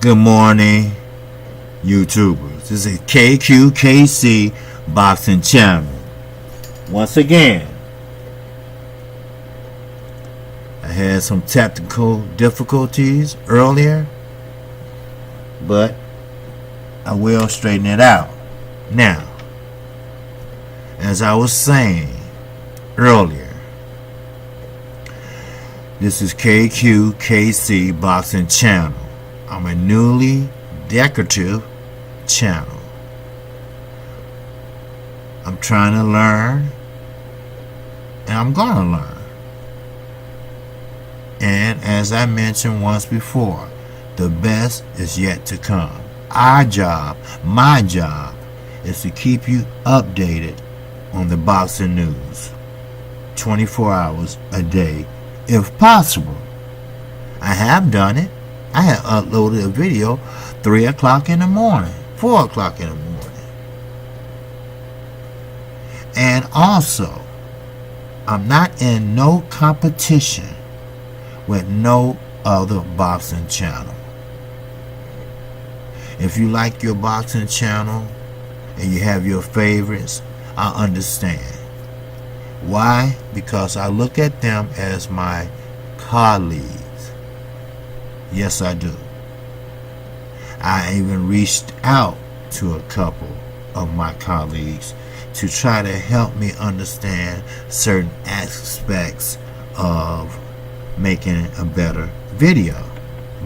Good morning, YouTubers. This is KQKC Boxing Channel. Once again, I had some technical difficulties earlier, but I will straighten it out. Now, as I was saying earlier, this is KQKC Boxing Channel. I'm a newly decorative channel. I'm trying to learn, and I'm gonna learn. And as I mentioned once before, the best is yet to come. Our job, my job, is to keep you updated on the boxing news 24 hours a day, if possible. I have done it. I have uploaded a video 3 o'clock in the morning, 4 o'clock in the morning. And also, I'm not in no competition with no other boxing channel. If you like your boxing channel and you have your favorites, I understand. Why? Because I look at them as my colleagues. Yes, I do. I even reached out to a couple of my colleagues to try to help me understand certain aspects of making a better video,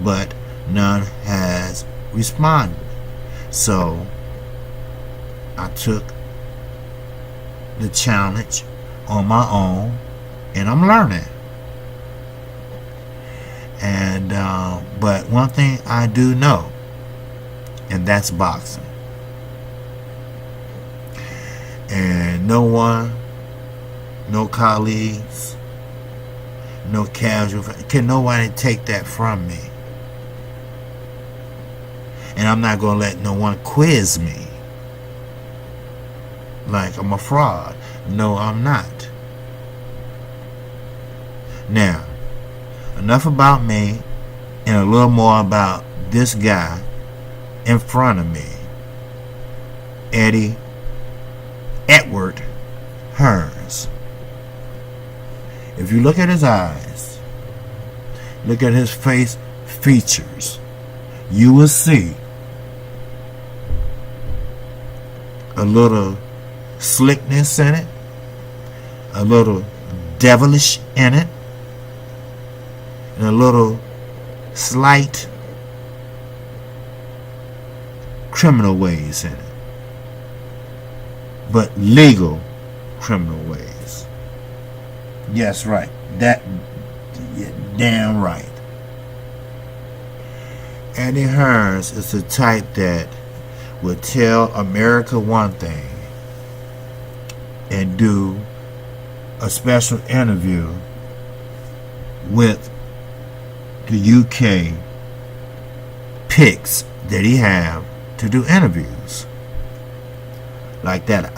but none has responded. So I took the challenge on my own, and I'm learning. And but one thing I do know, and that's boxing. And no one, no colleagues, no casual, can nobody take that from me. And I'm not going to let no one quiz me like I'm a fraud. No, I'm not. Now, enough about me and a little more about this guy in front of me, Edward Hearns. If you look at his eyes, look at his face features, you will see a little slickness in it, a little devilish in it, and a little slight criminal ways in it, but legal criminal ways. Yes, right. That, damn right. Eddie Hearns is the type that will tell America one thing and do a special interview with the UK picks that he have to do interviews like that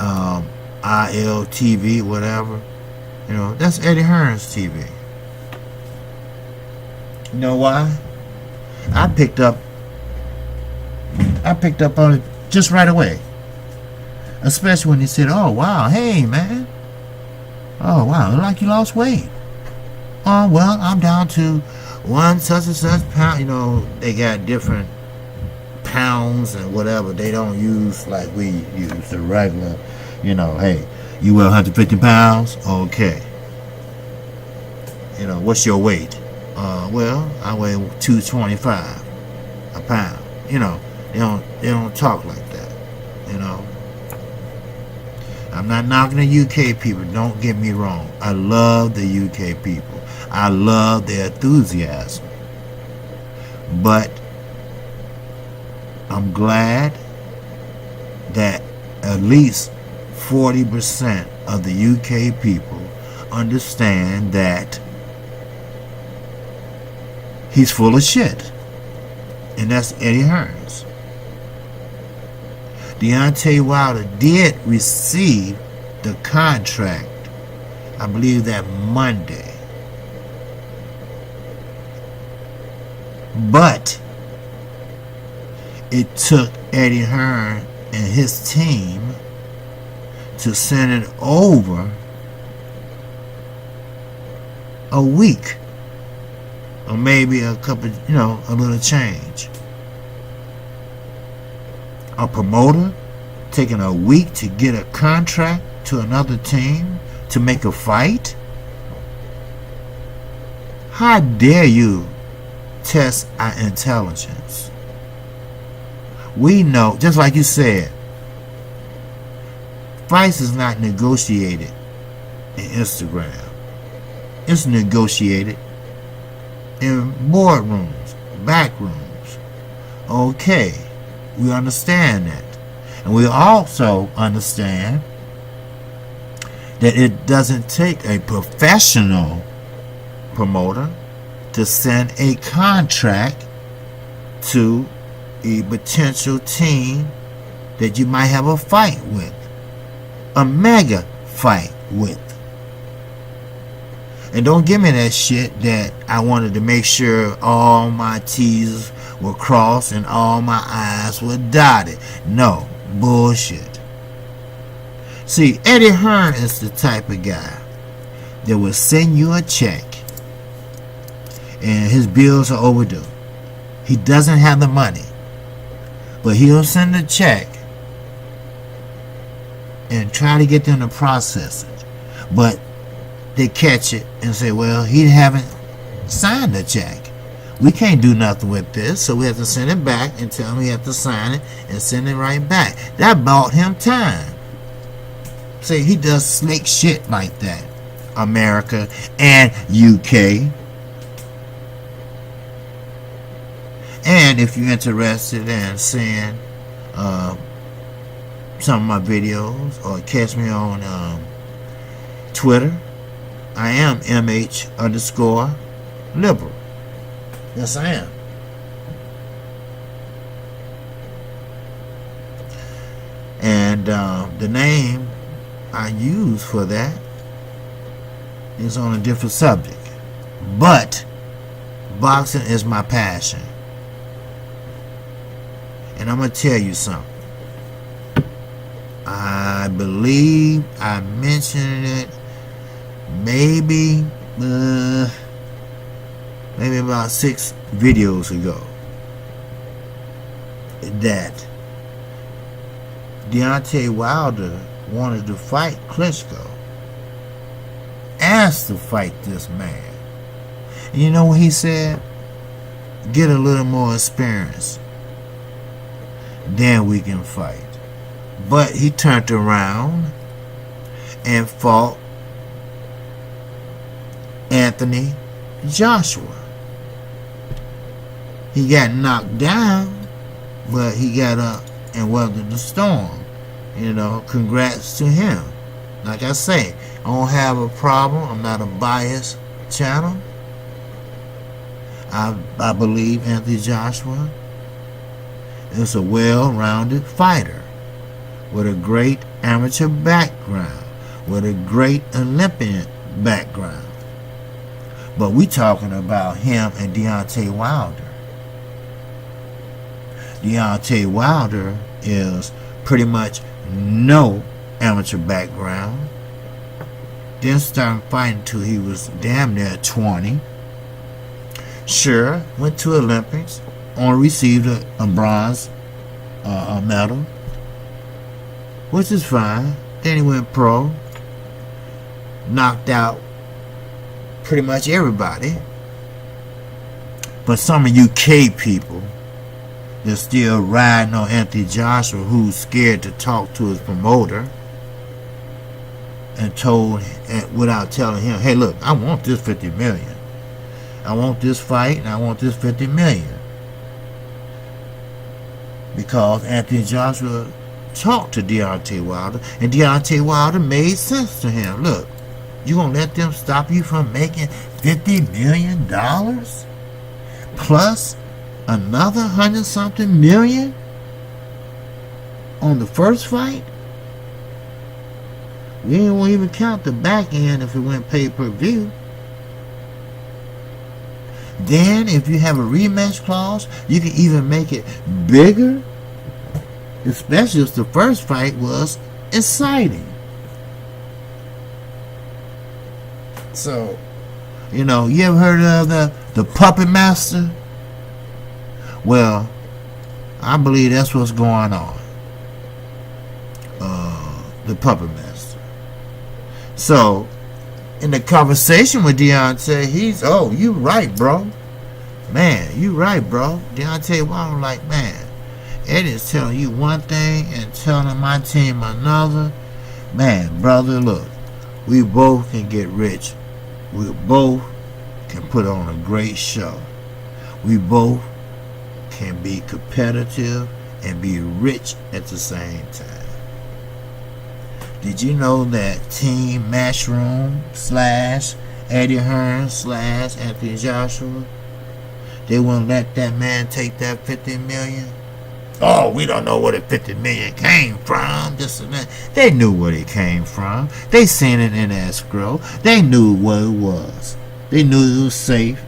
ILTV, whatever, you know, that's Eddie Hearns TV. You know why? I picked up on it just right away, especially when he said, "Oh wow, hey man, oh wow, look like you lost weight." Oh well, I'm down to one such and such pound. You know, they got different pounds and whatever. They don't use like we use the regular. You know, hey, you weigh 150 pounds. Okay. You know, what's your weight? Well, I weigh 225 a pound. You know, they don't talk like that. You know, I'm not knocking the UK people. Don't get me wrong. I love the UK people. I love their enthusiasm. But I'm glad that at least 40% of the UK people understand that he's full of shit. And that's Eddie Hearns. Deontay Wilder did receive the contract, I believe that Monday. But it took Eddie Hearn and his team to send it over a week, or maybe a couple, a little change. A promoter taking a week to get a contract to another team to make a fight? How dare you test our intelligence? We know, just like you said, fights is not negotiated in Instagram. It's negotiated in boardrooms, back rooms. Okay, we understand that. And we also understand that it doesn't take a professional promoter to send a contract to a potential team that you might have a fight with, a mega fight with. And don't give me that shit that I wanted to make sure all my T's were crossed and all my I's were dotted. No, bullshit. See, Eddie Hearn is the type of guy that will send you a check and his bills are overdue. He doesn't have the money, but he'll send a check and try to get them to process it. But they catch it and say, well, he haven't signed the check. We can't do nothing with this, so we have to send it back and tell him he has to sign it and send it right back. That bought him time. See, he does slick shit like that. America and UK. And if you're interested in seeing some of my videos, or catch me on Twitter, I am MH_liberal. Yes, I am. And the name I use for that is on a different subject. But boxing is my passion. And I'm going to tell you something. I believe I mentioned it maybe about 6 videos ago, that Deontay Wilder wanted to fight Klitschko, asked to fight this man. And you know what he said? Get a little more experience, then we can fight. But he turned around and fought Anthony Joshua. He got knocked down, but he got up and weathered the storm. Congrats to him. Like I say, I don't have a problem. I'm not a biased channel. I believe Anthony Joshua is a well-rounded fighter with a great amateur background, with a great Olympian background. But we talking about him and Deontay Wilder. Deontay Wilder is pretty much no amateur background. Didn't start fighting until he was damn near 20. Sure, went to Olympics, only received a bronze medal, which is fine. Then he went pro, knocked out pretty much everybody. But some of UK people, they're still riding on Anthony Joshua, who's scared to talk to his promoter, and told, without telling him, hey, look, I want this 50 million. I want this fight, and I want this 50 million. Because Anthony Joshua talked to Deontay Wilder, and Deontay Wilder made sense to him. Look, you gonna let them stop you from making $50 million? Plus another 100-something million on the first fight? We ain't gonna even count the back end if it went pay-per-view. Then, if you have a rematch clause, you can even make it bigger, especially if the first fight was exciting. So, you ever heard of the puppet master? Well, I believe that's what's going on. The puppet master. So, in the conversation with Deontay, you right, bro. Man, you right, bro. Deontay Wilder, like, man, Eddie's telling you one thing and telling my team another. Man, brother, look, we both can get rich. We both can put on a great show. We both can be competitive and be rich at the same time. Did you know that Team Matchroom / Eddie Hearns / Anthony Joshua, they wouldn't let that man take that $50 million? Oh, we don't know where the $50 million came from. This and that. They knew where it came from. They seen it in escrow. They knew what it was. They knew it was safe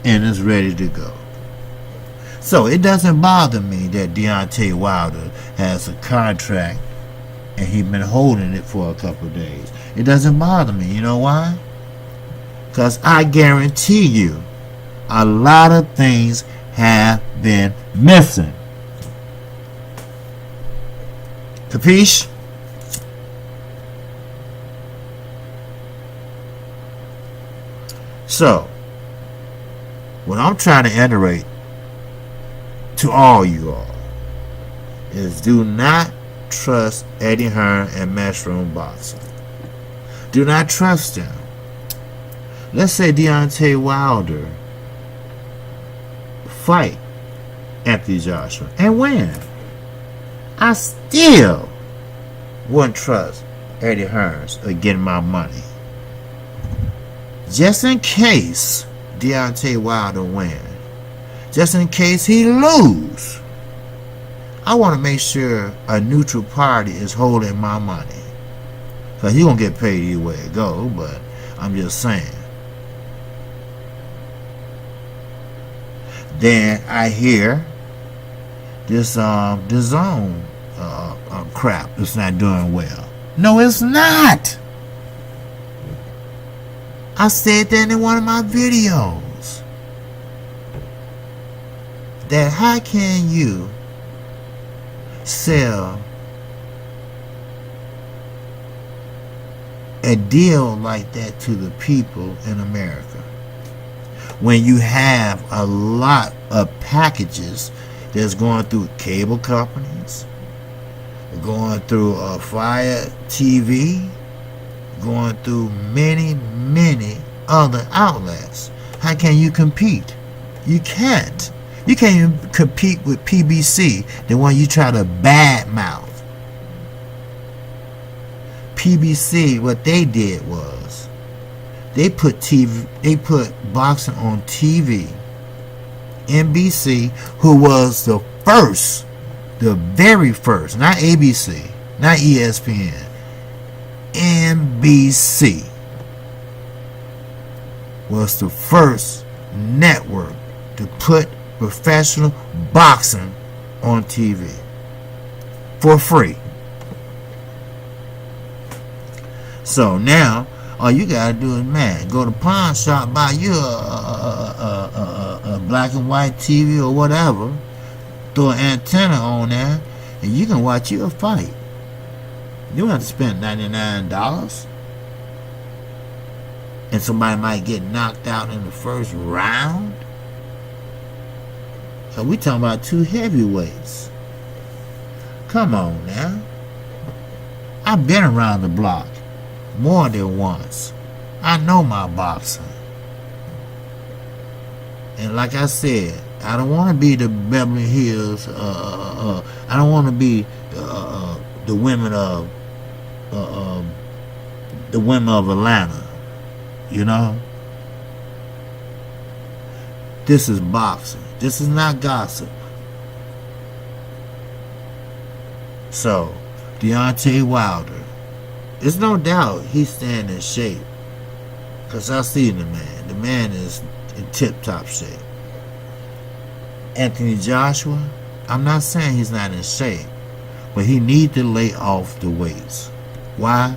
and it's ready to go. So it doesn't bother me that Deontay Wilder has a contract and he's been holding it for a couple of days. It doesn't bother me. You know why? Because I guarantee you a lot of things have been missing. Capiche? So, what I'm trying to iterate to all you all is do not trust Eddie Hearn and Matchroom Boxing. Do not trust them. Let's say Deontay Wilder fight Anthony Joshua and win. I still wouldn't trust Eddie Hearns or getting my money. Just in case Deontay Wilder win. Just in case he lose. I want to make sure a neutral party is holding my money. Because he's going to get paid either way it goes, but I'm just saying. Then I hear this DAZN crap is not doing well. No, it's not. I said that in one of my videos. That how can you sell a deal like that to the people in America when you have a lot of packages that's going through cable companies, going through Fire TV, going through many other outlets? How can you compete? You can't. You can't even compete with PBC, the one you try to badmouth. PBC, what they did was they put boxing on TV. NBC, who was the very first, not ABC, not ESPN, NBC was the first network to put professional boxing on TV for free. So now all you gotta do is, man, go to pawn shop, buy you a black and white TV or whatever, throw an antenna on there, and you can watch you a fight. You don't have to spend $99. And somebody might get knocked out in the first round. So we talking about two heavyweights. Come on now. I've been around the block more than once. I know my boxing. And like I said, I don't want to be the Beverly Hills. I don't want to be the women of Atlanta. You know. This is boxing. This is not gossip. So, Deontay Wilder, there's no doubt he's staying in shape. Because I see the man. The man is in tip-top shape. Anthony Joshua, I'm not saying he's not in shape, but he needs to lay off the weights. Why?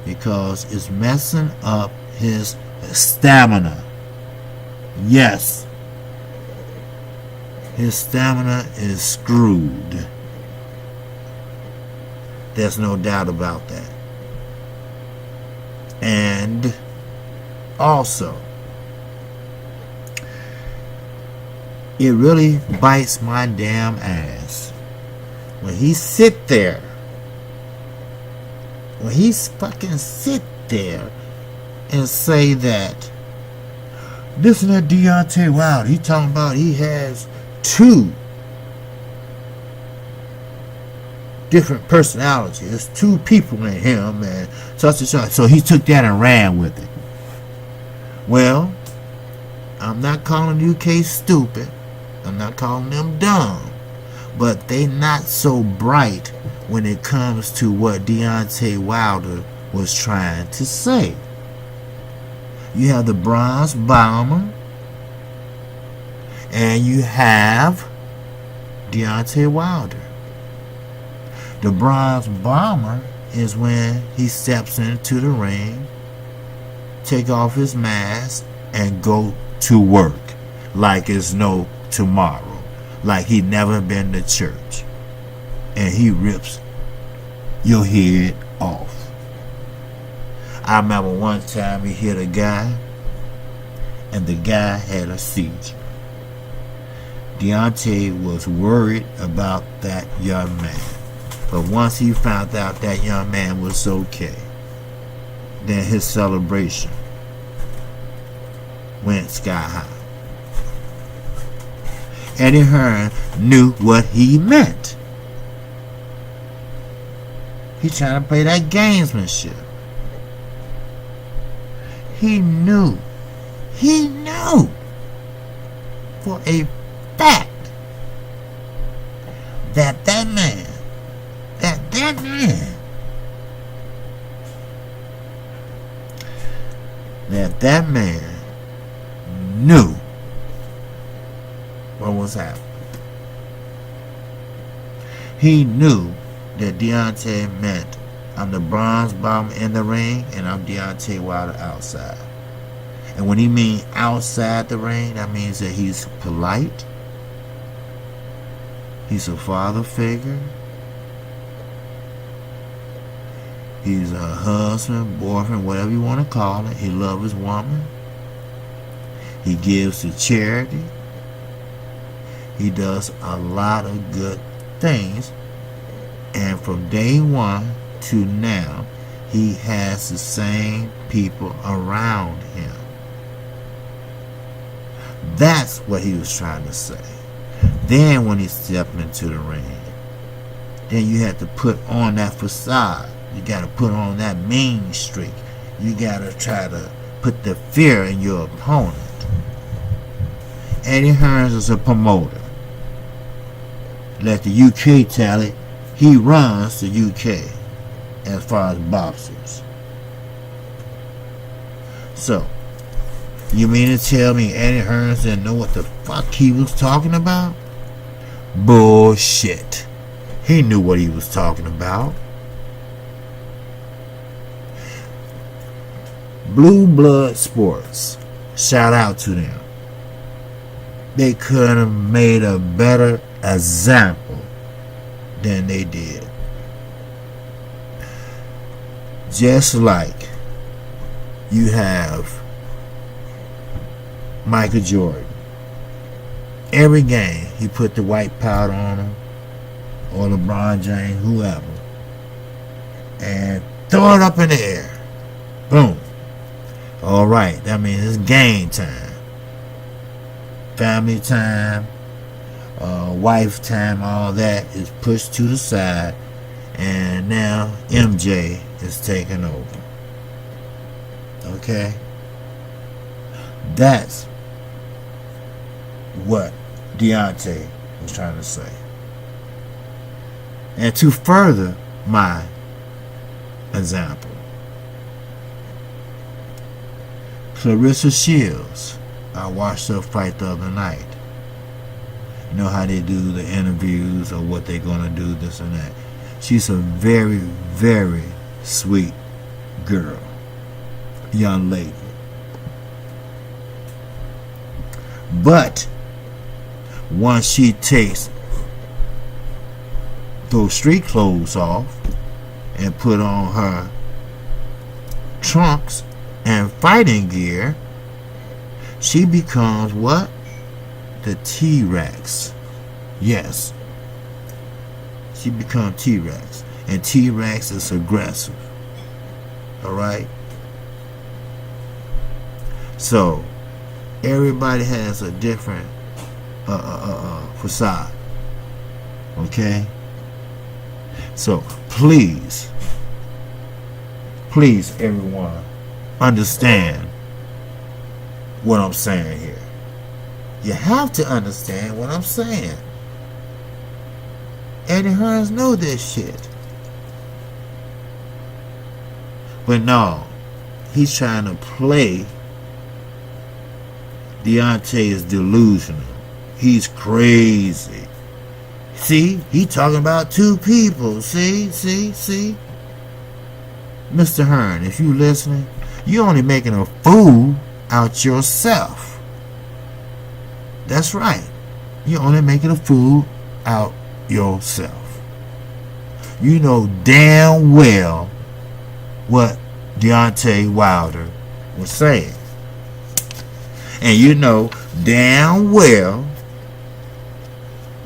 Because it's messing up his stamina. Yes, his stamina is screwed. There's no doubt about that. And also, it really bites my damn ass when he sit there. When he fucking sit there and say that, listen to Deontay Wilder. He talking about he has 2 different personalities. There's 2 people in him and such and such. So he took that and ran with it. Well, I'm not calling UK stupid. I'm not calling them dumb. But they not so bright when it comes to what Deontay Wilder was trying to say. You have the bronze bomber, and you have Deontay Wilder. The bronze bomber is when he steps into the ring, take off his mask, and go to work like it's no tomorrow, like he never been to church, and he rips your head off. I remember one time he hit a guy, and the guy had a seizure. Deontay was worried about that young man. But once he found out that young man was okay, then his celebration went sky high. Eddie Hearns knew what he meant. He's trying to play that gamesmanship. He knew for a fact that that man knew what was happening. He knew that Deontay meant, I'm the bronze bomber in the ring and I'm Deontay Wilder outside. And when he means outside the ring, that means that he's polite. He's a father figure. He's a husband, boyfriend, whatever you want to call it. He loves his woman. He gives to charity. He does a lot of good things. And from day one to now, he has the same people around him. That's what he was trying to say. Then when he stepped into the ring, then you had to put on that facade. You got to put on that mean streak. You got to try to put the fear in your opponent. Eddie Hearns is a promoter. Let the UK tell it. He runs the UK as far as boxers. So, you mean to tell me Eddie Hearns didn't know what the fuck he was talking about? Bullshit. He knew what he was talking about. Blue Blood Sports. Shout out to them. They could have made a better example than they did. Just like you have Michael Jordan. Every game he put the white powder on him, or LeBron James, whoever, and throw it up in the air. Boom. Alright, that means it's game time. Family time, wife time, all that is pushed to the side, and now MJ is taking over. Okay? That's what Deontay was trying to say. And to further my example, Clarissa Shields I watched her fight the other night. You know how they do the interviews or what they're going to do, this and that. She's a very, very sweet girl, young lady. But once she takes those street clothes off and put on her trunks and fighting gear, she becomes what? The T-Rex. Yes. She becomes T-Rex. And T-Rex is aggressive. Alright? So, everybody has a different facade. Okay? So, please, everyone, understand what I'm saying here. You have to understand what I'm saying. Eddie Hearns know this shit. But no, he's trying to play. DEONTAY is delusional. He's crazy. See? He talking about two people. See? Mr. Hearn, if you listening, you only making a fool out yourself. That's right. You're only making a fool out yourself. You know damn well what Deontay Wilder was saying. And you know damn well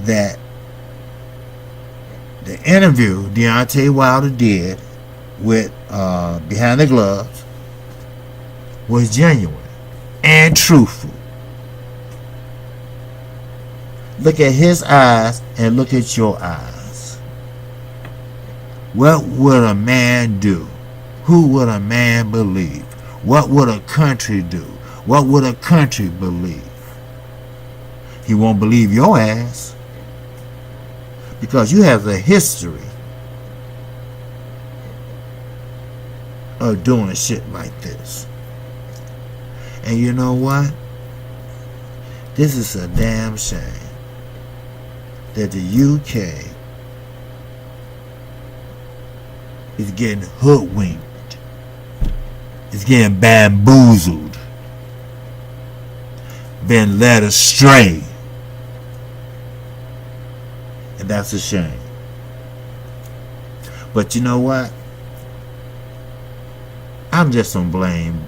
that the interview Deontay Wilder did with Behind the Gloves was genuine and truthful. Look at his eyes and look at your eyes. What would a man do? Who would a man believe? What would a country do? What would a country believe? He won't believe your ass because you have the history of doing shit like this. And you know what? This is a damn shame that the UK is getting hoodwinked. It's getting bamboozled. Been led astray. And that's a shame. But you know what? I'm just gonna blame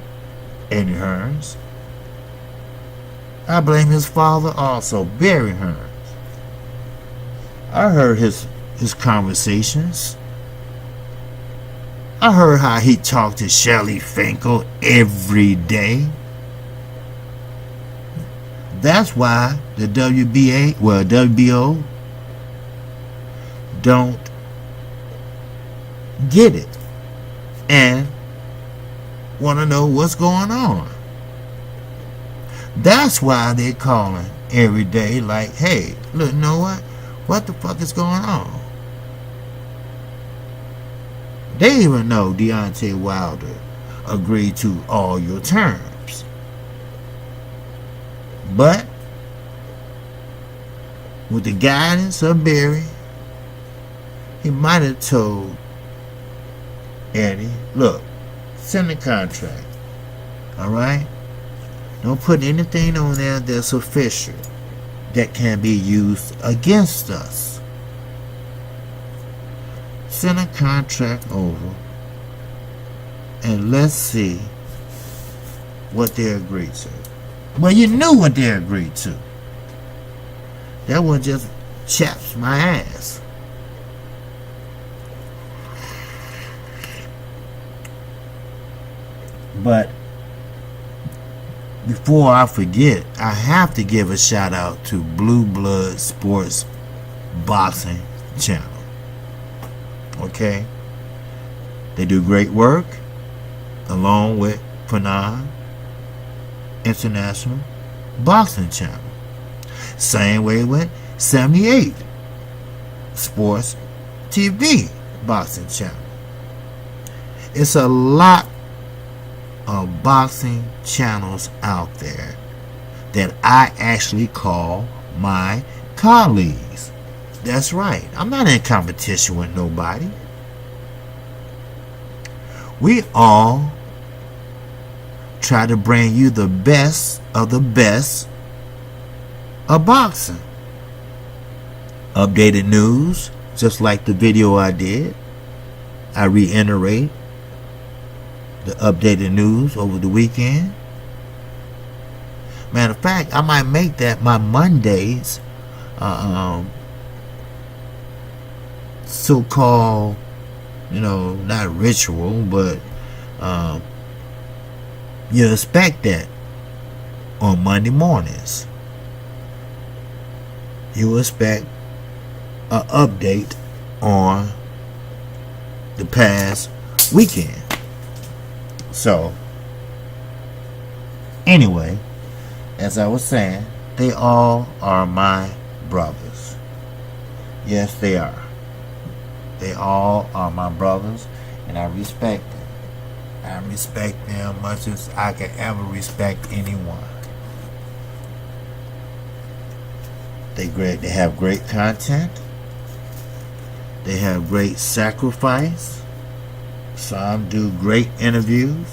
Eddie Hearns. I blame his father also, Barry Hearns. I heard his conversations. I heard how he talked to Shelley Finkel every day. That's why the WBO don't get it and want to know what's going on. That's why they're calling every day like, hey, look, you know what? What the fuck is going on? They even know Deontay Wilder agreed to all your terms. But with the guidance of Barry, he might have told Eddie, look, send the contract. Alright? Don't put anything on there that's official that can be used against us. Send a contract over and let's see what they agreed to. Well, you knew what they agreed to. That one just chaps my ass. But before I forget, I have to give a shout out to Blue Blood Sports Boxing Channel. Okay? They do great work along with Panay International Boxing Channel. Same way with 78 Sports TV Boxing Channel. It's a lot of boxing channels out there that I actually call my colleagues. That's right. I'm not in competition with nobody. We all try to bring you the best of the best of boxing. Updated news, just like the video I did. I reiterate the updated news over the weekend. Matter of fact, I might make that my Mondays so-called, not ritual, but you expect that on Monday mornings. You expect an update on the past weekend. So, anyway, as I was saying, they all are my brothers. Yes, they are. They all are my brothers, and I respect them. I respect them much as I can ever respect anyone. They have great content. They have great sacrifice. Some do great interviews.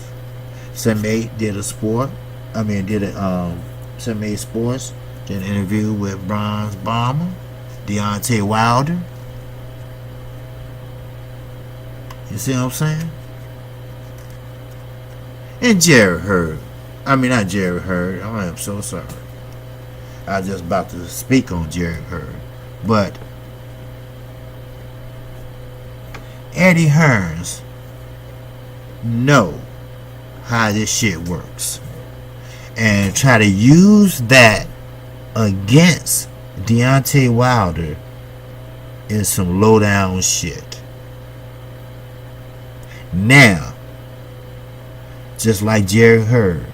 Some did sports. Some made sports. Did an interview with Bronze Bomber, Deontay Wilder. You see what I'm saying? And Jerry Heard. Not Jerry Heard. I am so sorry. I was just about to speak on Jerry Heard. But Eddie Hearns know how this shit works. And try to use that against Deontay Wilder is some low down shit. Now, just like Jerry Heard,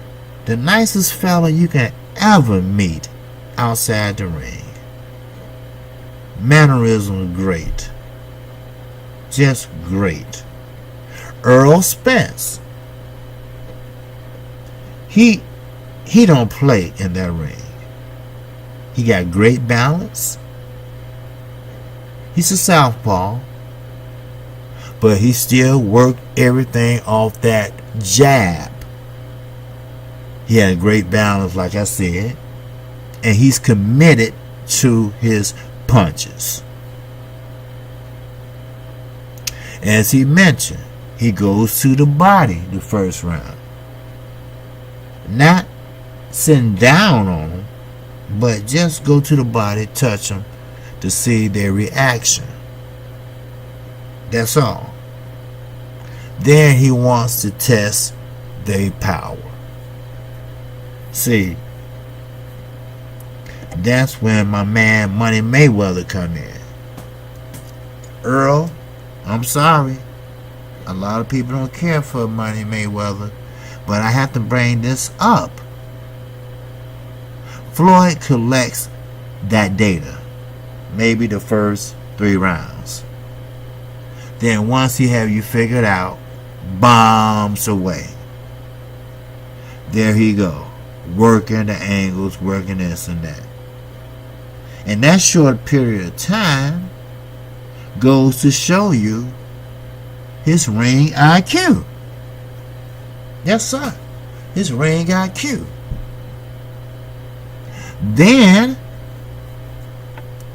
the nicest fella you can ever meet outside the ring. Mannerisms great. Just great. Earl Spence. He don't play in that ring. He got great balance. He's a southpaw. But he still worked everything off that jab. He had great balance, like I said. And he's committed to his punches. As he mentioned, he goes to the body the first round. Not sitting down on them, but just go to the body, touch them to see their reaction. That's all. Then he wants to test their power. See, that's when my man Money Mayweather come in. Earl, I'm sorry. A lot of people don't care for Money Mayweather, but I have to bring this up. Floyd collects that data, maybe the first 3 rounds. Then once he have you figured out, bombs away. There he go, working the angles, working this and that. And that short period of time goes to show you his ring IQ. Yes, sir. His ring IQ. Then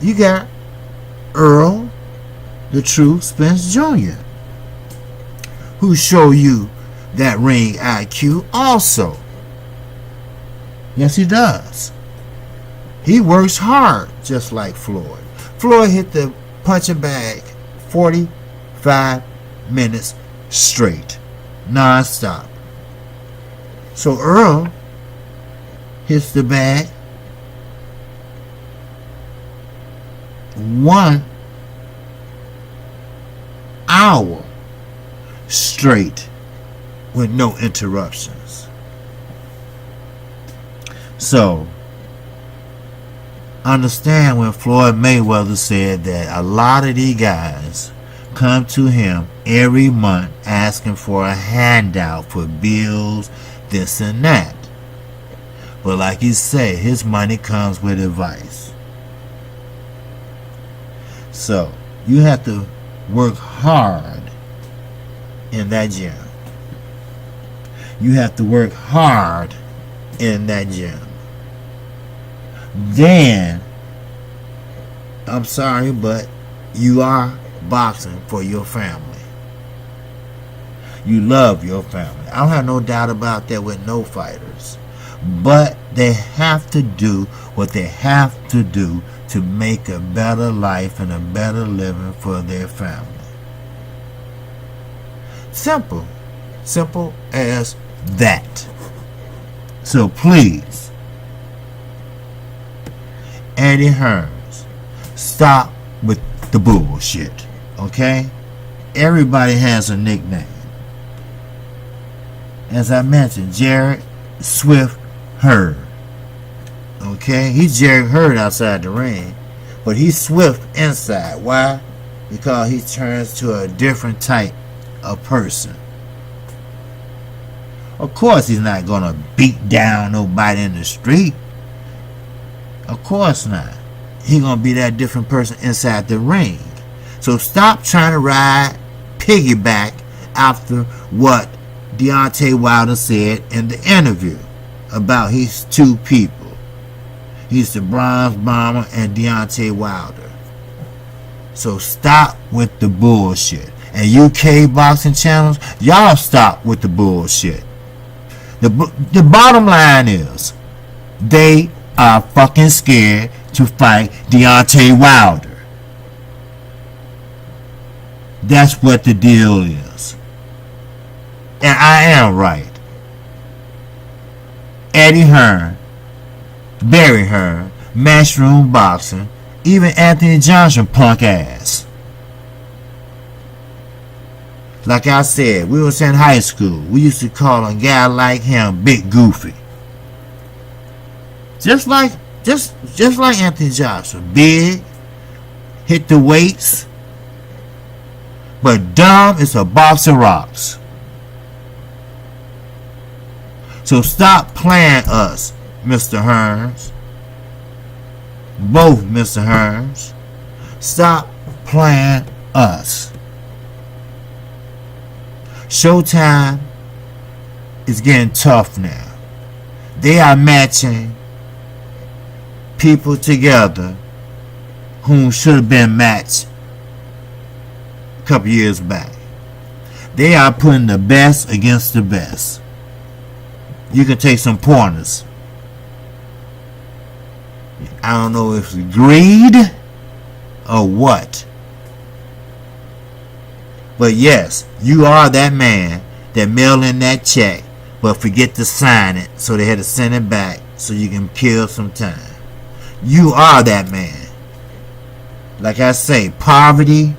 you got Earl, the true Spence Jr., who show you that ring IQ also. Yes, he does. He works hard, just like Floyd. Floyd hit the punching bag 45 minutes straight, non-stop. So Earl hits the bag 1 hour straight with no interruptions. So understand when Floyd Mayweather said that a lot of these guys come to him every month asking for a handout for bills, this and that. But like he said, his money comes with advice. So you have to work hard in that gym. You have to work hard in that gym. Then, I'm sorry, but you are boxing for your family. You love your family. I don't have no doubt about that with no fighters. But they have to do what they have to do to make a better life and a better living for their family. Simple. Simple as that. So please, Eddie Hearns, stop with the bullshit. Okay? Everybody has a nickname. As I mentioned, Jared Swift Hurd. Okay? He's Jared Hurd outside the ring, but he's Swift inside. Why? Because he turns to a different type of person. Of course he's not going to beat down nobody in the street. Of course not. He's going to be that different person inside the ring. So stop trying to ride piggyback after what Deontay Wilder said in the interview about his two people. He's the Bronze Bomber and Deontay Wilder. So stop with the bullshit. And UK boxing channels, y'all stop with the bullshit. The bottom line is, they are fucking scared to fight Deontay Wilder. That's what the deal is. And I am right. Eddie Hearn, Barry Hearn, Matchroom Boxing, even Anthony Johnson punk ass. Like I said, we was in high school. We used to call a guy like him Big Goofy. Just like Anthony Johnson. Big, hit the weights, but dumb as a box of rocks. So stop playing us, Mr. Hearns. Both Mr. Hearns. Stop playing us. Showtime is getting tough now. They are matching people together whom should have been matched a couple years back. They are putting the best against the best. You can take some pointers. I don't know if it's greed or what. But yes, you are that man that mailed in that check but forget to sign it, so they had to send it back so you can kill some time. You are that man. Like I say, poverty,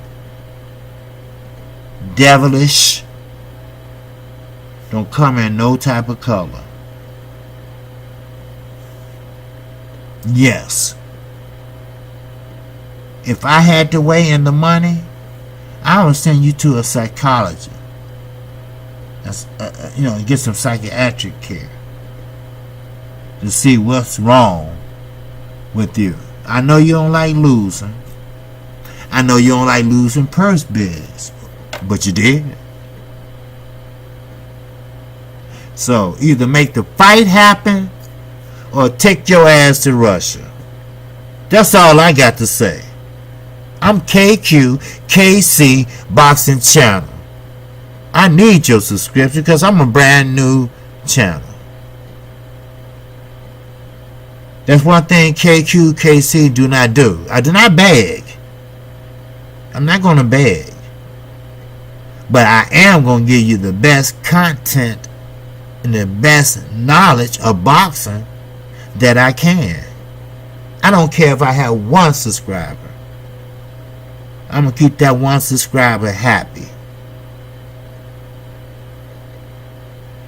devilish, don't come in no type of color. Yes. If I had to weigh in the money, I would send you to a psychologist. Get some psychiatric care to see what's wrong with you. I know you don't like losing. I know you don't like losing purse bids, but you did. So either make the fight happen or take your ass to Russia. That's all I got to say. I'm KC Boxing Channel. I need your subscription because I'm a brand new channel. That's one thing KC do not do. I do not beg. I'm not going to beg. But I am going to give you the best content and the best knowledge of boxing that I can. I don't care if I have one subscriber. I'm going to keep that one subscriber happy.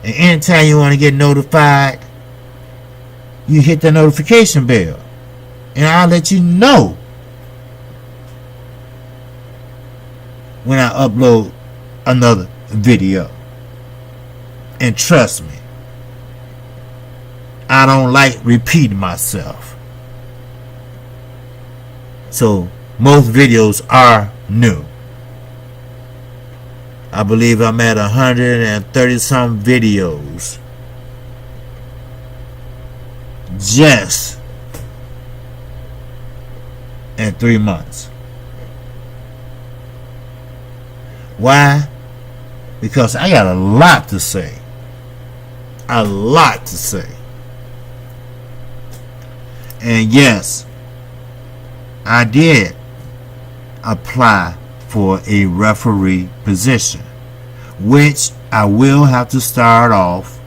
And anytime you want to get notified, you hit the notification bell. And I'll let you know when I upload another video. And trust me, I don't like repeating myself. So most videos are new. I believe I'm at 130 some videos just in 3 months. Why? Because I got a lot to say. A lot to say. And yes, I did apply for a referee position, which I will have to start off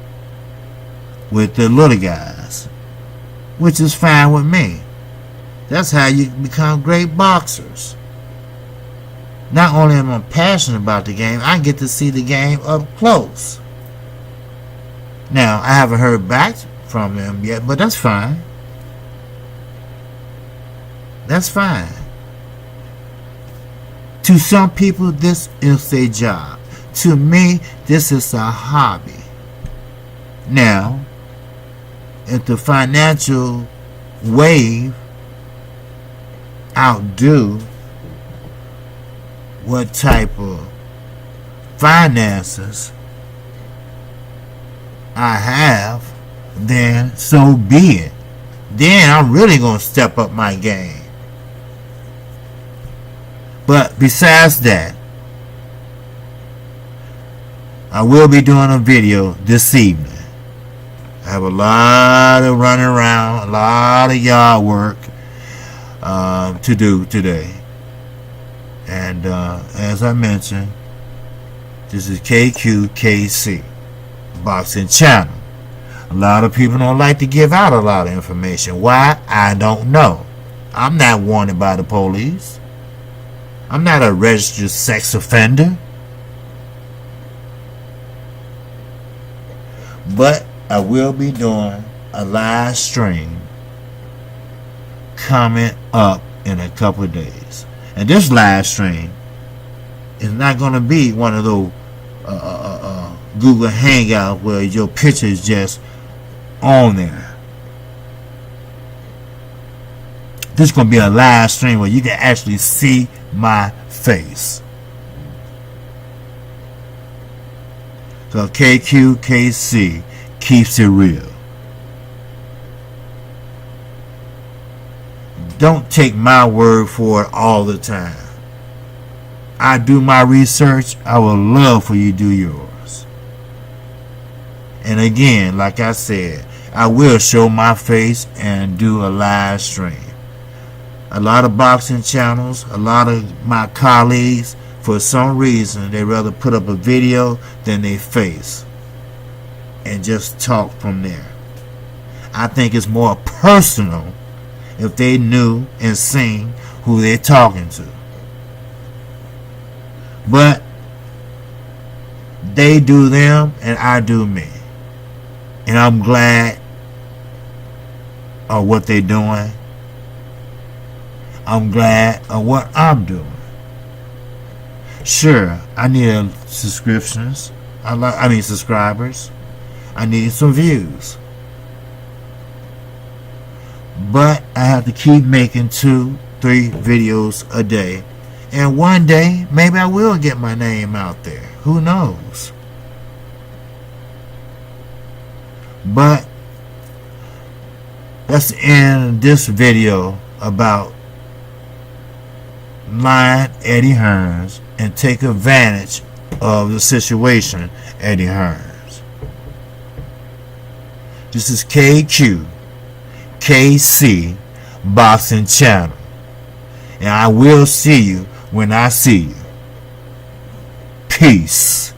with the little guys, which is fine with me. That's how you become great boxers. Not only am I passionate about the game, I get to see the game up close. Now, I haven't heard back from them yet, but that's fine. That's fine. To some people, this is their job. To me, this is a hobby. Now, if the financial wave outdo what type of finances I have, then so be it. Then I'm really going to step up my game. But besides that, I will be doing a video this evening. I have a lot of running around, a lot of yard work to do today. And as I mentioned, this is KQKC Boxing Channel. A lot of people don't like to give out a lot of information. Why? I don't know. I'm not wanted by the police. I'm not a registered sex offender. But I will be doing a live stream coming up in a couple of days. And this live stream is not going to be one of those Google Hangout where your picture is just on there. This is going to be a live stream where you can actually see my face. So KQKC keeps it real. Don't take my word for it all the time. I do my research. I would love for you to do yours. And again, like I said, I will show my face and do a live stream. A lot of boxing channels, a lot of my colleagues, for some reason, they rather put up a video than they face and just talk from there. I think it's more personal if they knew and seen who they're talking to. But they do them and I do me. And I'm glad of what they're doing. I'm glad of what I'm doing. Sure, I need subscriptions. Subscribers. I need some views. But I have to keep making 2-3 videos a day. And one day, maybe I will get my name out there. Who knows? But let's end this video about Lion Eddie Hearns and take advantage of the situation, Eddie Hearns. This is KQKC Boxing Channel. And I will see you when I see you. Peace.